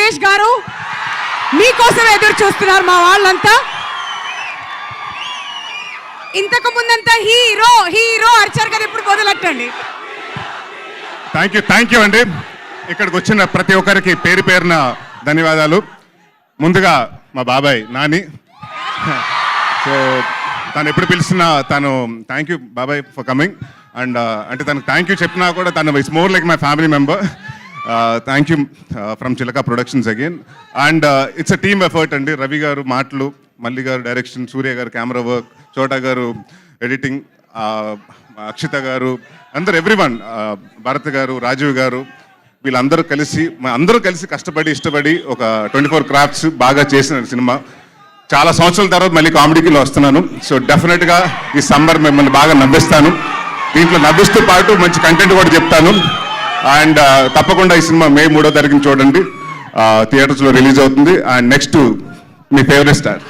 సురేష్ గారు మీకోసం ఎదురు చూస్తున్నారు మా వాళ్ళంతా. ఇంతకు ముందంతా హీరో హీరో అరిచారు కదా, ఇప్పుడు మొదలెట్టండి. థ్యాంక్ యూ అండి. ఇక్కడికి వచ్చిన ప్రతి ఒక్కరికి పేరు పేరున ధన్యవాదాలు. ముందుగా మా బాబాయ్ నాని, సో తను ఎప్పుడు పిలిచినా తను థ్యాంక్ యూ బాబాయ్ ఫర్ కమింగ్. అండ్ అంటే తనకు థ్యాంక్ యూ చెప్పినా కూడా తను it's more like my family member. Thank you from Chilaka productions again. And it's a team effort అండి. రవి గారు మాటలు, మల్లి గారు డైరెక్షన్, సూర్య గారు కెమెరా వర్క్, చోటా గారు ఎడిటింగ్, అక్షిత గారు, అందరు ఎవ్రీవన్, భరత్ గారు, రాజీవ్ గారు, వీళ్ళందరూ కలిసి కష్టపడి ఇష్టపడి ఒక 24 క్రాఫ్ట్స్ బాగా చేసిన సినిమా. చాలా సంవత్సరాల తర్వాత మళ్ళీ కామెడీలో వస్తున్నాను. సో డెఫినెట్గా ఈ సమ్మర్ మిమ్మల్ని బాగా నవ్విస్తాను. దీంట్లో నవ్విస్తూ పాటు మంచి కంటెంట్ కూడా చెప్తాను. అండ్ తప్పకుండా ఈ సినిమా మే 3వ తారీఖున చూడండి, థియేటర్స్లో రిలీజ్ అవుతుంది. And next me favourite star